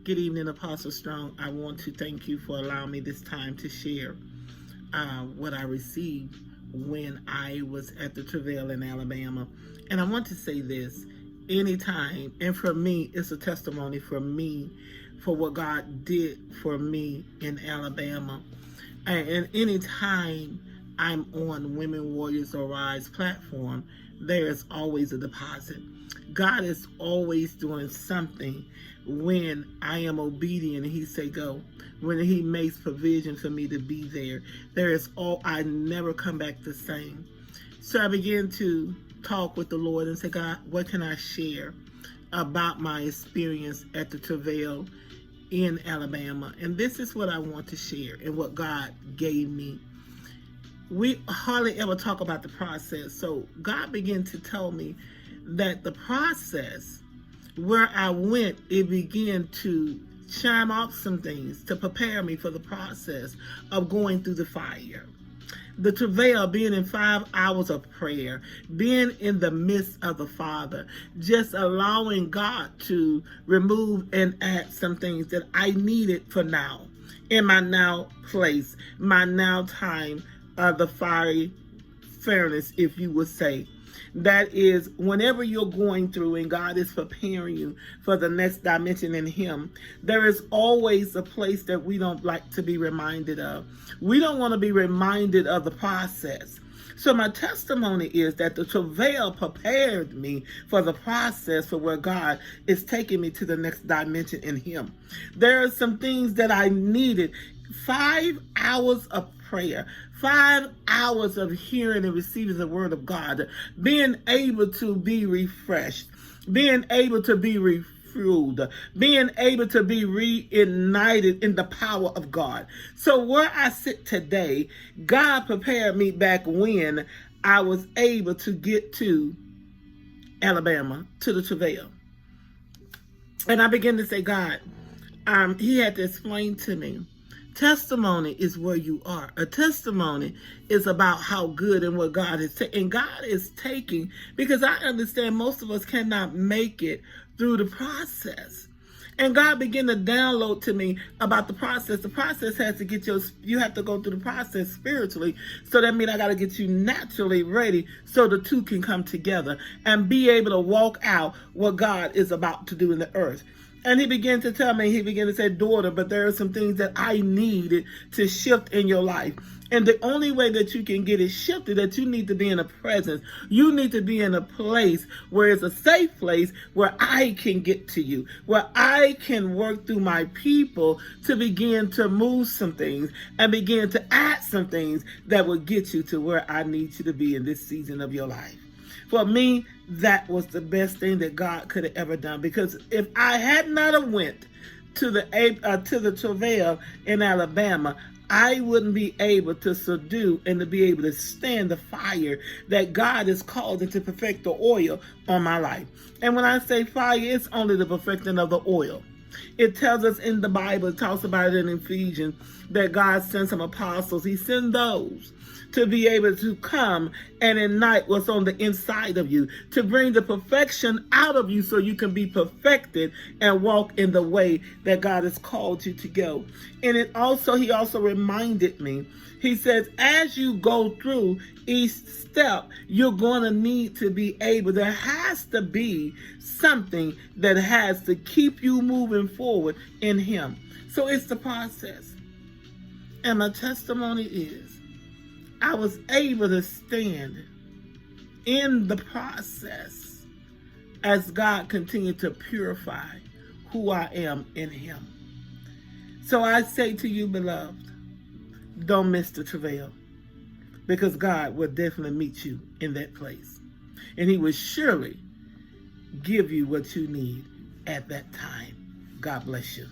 Good evening, Apostle Strong. I want to thank you for allowing me this time to share what I received when I was at the Travail in Alabama. And I want to say this, anytime, and for me, it's a testimony for me, for what God did for me in Alabama. And anytime I'm on Women Warriors Arise platform, there is always a deposit. God is always doing something when I am obedient and he say go. When he makes provision for me to be there, I never come back the same. So I began to talk with the Lord and say, God, what can I share about my experience at the Travail in Alabama? And this is what I want to share and what God gave me. We hardly ever talk about the process. So God began to tell me that the process where I went, it began to chime off some things to prepare me for the process of going through the fire. The travail, being in 5 hours of prayer, being in the midst of the Father, just allowing God to remove and add some things that I needed for now, in my now place, my now time of the fiery furnace, if you would say. That is, whenever you're going through and God is preparing you for the next dimension in him, there is always a place that we don't like to be reminded of. We don't want to be reminded of the process. So my testimony is that the travail prepared me for the process for where God is taking me to the next dimension in him. There are some things that I needed. 5 hours of prayer, 5 hours of hearing and receiving the word of God, being able to be refreshed, being able to be refueled, being able to be reignited in the power of God. So where I sit today, God prepared me back when I was able to get to Alabama, to the Travail. And I began to say, God, he had to explain to me, testimony is where you are. A testimony is about how good and what God is taking. And God is taking, because I understand most of us cannot make it through the process. And God began to download to me about the process. The process has to get you have to go through the process spiritually. So that means I got to get you naturally ready so the two can come together and be able to walk out what God is about to do in the earth. And he began to tell me, he began to say, daughter, but there are some things that I needed to shift in your life. And the only way that you can get it shifted, that you need to be in a presence. You need to be in a place where it's a safe place where I can get to you, where I can work through my people to begin to move some things and begin to add some things that will get you to where I need you to be in this season of your life. For me, that was the best thing that God could have ever done. Because if I had not have went to the Travail in Alabama, I wouldn't be able to subdue and to be able to stand the fire that God has called and to perfect the oil on my life. And when I say fire, it's only the perfecting of the oil. It tells us in the Bible, it talks about it in Ephesians, that God sends some apostles. He sends those to be able to come and ignite what's on the inside of you, to bring the perfection out of you so you can be perfected and walk in the way that God has called you to go. And he also reminded me, he says, as you go through each step, you're going to need to be able, there has to be something that has to keep you moving forward in him. So it's the process. And my testimony is, I was able to stand in the process as God continued to purify who I am in him. So I say to you, beloved, don't miss the travail, because God will definitely meet you in that place. And he will surely give you what you need at that time. God bless you.